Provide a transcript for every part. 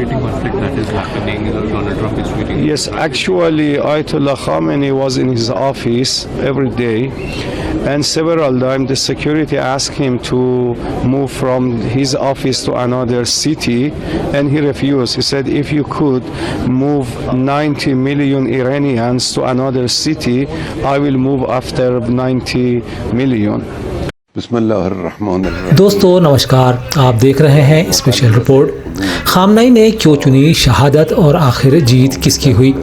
escalating conflict that is happening. Donald Trump is tweeting. Yes, actually, Ayatollah Khamenei was in his office every day, and several times the security asked him to move from his office to another city, and he refused. He said, if you could move 90 million Iranians to another city, I will move after 90 million. दोस्तों नमस्कार, आप देख रहे हैं special report. Khamenei ने क्यों चुनी शहादत और आखिर जीत किसकी हुई?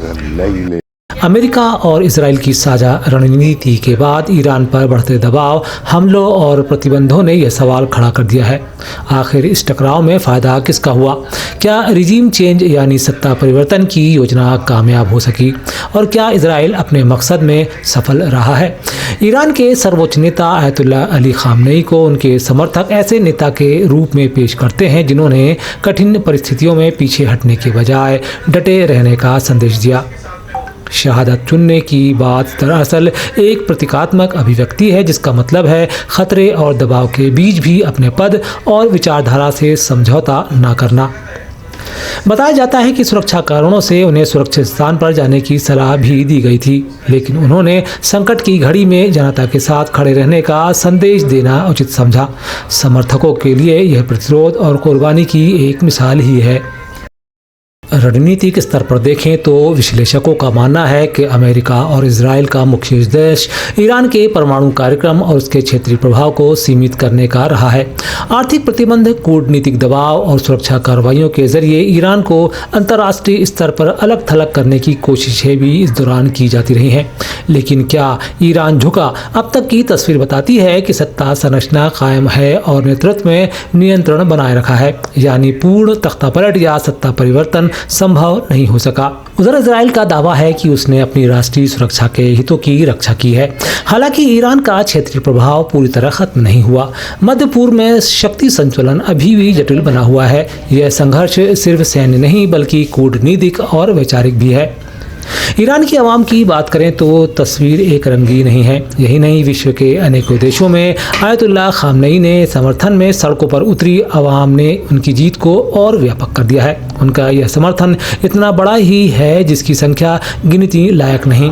अमेरिका और इजराइल की साझा रणनीति के बाद ईरान पर बढ़ते दबाव, हमलों और प्रतिबंधों ने यह सवाल खड़ा कर दिया है, आखिर इस टकराव में फ़ायदा किसका हुआ? क्या रिजीम चेंज यानी सत्ता परिवर्तन की योजना कामयाब हो सकी? और क्या इजराइल अपने मकसद में सफल रहा है? ईरान के सर्वोच्च नेता आयतुल्लाह अली खामनेई को उनके समर्थक ऐसे नेता के रूप में पेश करते हैं जिन्होंने कठिन परिस्थितियों में पीछे हटने के बजाय डटे रहने का संदेश दिया। शहादत चुनने की बात दरअसल एक प्रतीकात्मक अभिव्यक्ति है, जिसका मतलब है खतरे और दबाव के बीच भी अपने पद और विचारधारा से समझौता न करना। बताया जाता है कि सुरक्षा कारणों से उन्हें सुरक्षित स्थान पर जाने की सलाह भी दी गई थी, लेकिन उन्होंने संकट की घड़ी में जनता के साथ खड़े रहने का संदेश देना उचित समझा। समर्थकों के लिए यह प्रतिरोध और कुर्बानी की एक मिसाल ही है। रणनीतिक स्तर पर देखें तो विश्लेषकों का मानना है कि अमेरिका और इजराइल का मुख्य उद्देश्य ईरान के परमाणु कार्यक्रम और उसके क्षेत्रीय प्रभाव को सीमित करने का रहा है। आर्थिक प्रतिबंध, कूटनीतिक दबाव और सुरक्षा कार्रवाइयों के जरिए ईरान को अंतर्राष्ट्रीय स्तर पर अलग थलग करने की कोशिशें भी इस दौरान की जाती रही हैं। लेकिन क्या ईरान झुका? अब तक की तस्वीर बताती है कि सत्ता संरचना कायम है और नेतृत्व में नियंत्रण बनाए रखा है, यानी पूर्ण तख्तापलट या सत्ता परिवर्तन संभव नहीं हो सका। उधर इजराइल का दावा है कि उसने अपनी राष्ट्रीय सुरक्षा के हितों की रक्षा की है। हालांकि ईरान का क्षेत्रीय प्रभाव पूरी तरह खत्म नहीं हुआ। मध्य पूर्व में शक्ति संतुलन अभी भी जटिल बना हुआ है। यह संघर्ष सिर्फ सैन्य नहीं बल्कि कूटनीतिक और वैचारिक भी है। ईरान की आवाम की बात करें तो तस्वीर एक रंगी नहीं है। यही नहीं, विश्व के अनेकों देशों में आयतुल्लाह खामनेई ने समर्थन में सड़कों पर उतरी आवाम ने उनकी जीत को और व्यापक कर दिया है। उनका यह समर्थन इतना बड़ा ही है जिसकी संख्या गिनती लायक नहीं।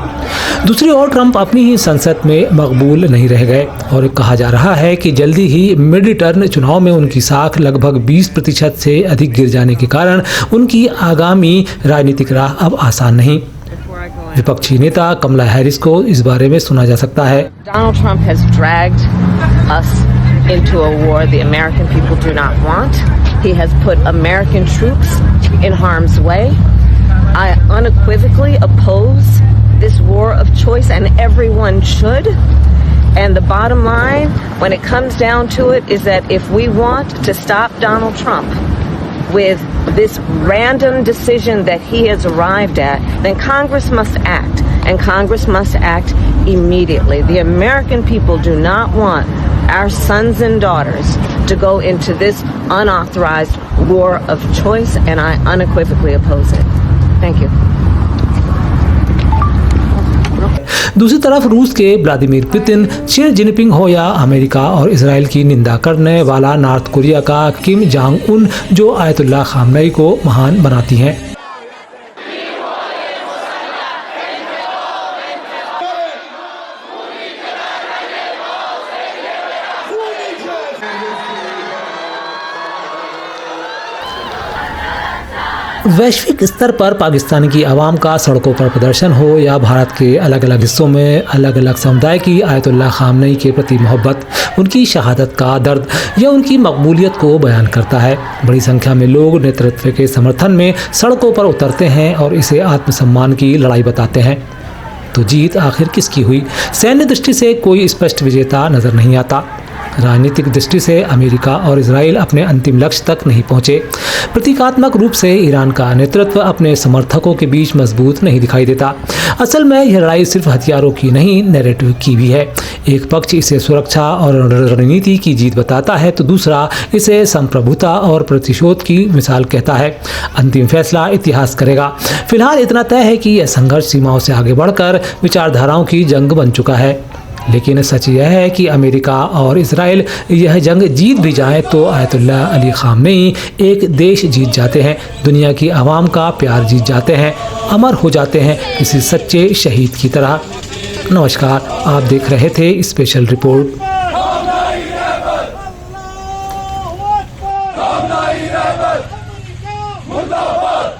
दूसरी ओर ट्रंप अपनी ही संसद में मकबूल नहीं रह गए और कहा जा रहा है कि जल्दी ही मिड टर्म चुनाव में उनकी साख लगभग 20% से अधिक गिर जाने के कारण उनकी आगामी राजनीतिक राह अब आसान नहीं। विपक्षी नेता कमला हैरिस को इस बारे में सुना जा सकता है। Donald Trump has dragged us into a war the American people do not want. He has put American troops in harm's way. I unequivocally oppose this war of choice, and everyone should. And the bottom line, when it comes down to it, is that if we want to stop Donald Trump with this random decision that he has arrived at, then Congress must act, and Congress must act immediately. The American people do not want our sons and daughters to go into this unauthorized war of choice, and I unequivocally oppose it. Thank you. दूसरी तरफ रूस के Vladimir Putin, Xi Jinping हो या America और Israel की निंदा करने वाला नॉर्थ कोरिया का किम जांग उन, जो आयतुल्लाह खामनेई को महान बनाती हैं। वैश्विक स्तर पर पाकिस्तान की आवाम का सड़कों पर प्रदर्शन हो या भारत के अलग अलग हिस्सों में अलग अलग समुदाय की आयतुल्लाह खामनेई के प्रति मोहब्बत, उनकी शहादत का दर्द या उनकी मकबूलियत को बयान करता है। बड़ी संख्या में लोग नेतृत्व के समर्थन में सड़कों पर उतरते हैं और इसे आत्मसम्मान की लड़ाई बताते हैं। तो जीत आखिर किसकी हुई? सैन्य दृष्टि से कोई स्पष्ट विजेता नजर नहीं आता। राजनीतिक दृष्टि से अमेरिका और इजराइल अपने अंतिम लक्ष्य तक नहीं पहुंचे। प्रतीकात्मक रूप से ईरान का नेतृत्व अपने समर्थकों के बीच मजबूत नहीं दिखाई देता। असल में यह लड़ाई सिर्फ हथियारों की नहीं, नैरेटिव की भी है। एक पक्ष इसे सुरक्षा और रणनीति की जीत बताता है तो दूसरा इसे संप्रभुता और प्रतिशोध की मिसाल कहता है। अंतिम फैसला इतिहास करेगा। फिलहाल इतना तय है कि यह संघर्ष सीमाओं से आगे बढ़कर विचारधाराओं की जंग बन चुका है। लेकिन सच यह है कि अमेरिका और इसराइल यह जंग जीत भी जाए तो आयतुल्लाह अली ख़ामनेई एक देश जीत जाते हैं, दुनिया की आवाम का प्यार जीत जाते हैं, अमर हो जाते हैं किसी सच्चे शहीद की तरह। नमस्कार, आप देख रहे थे स्पेशल रिपोर्ट। मुर्दाबाद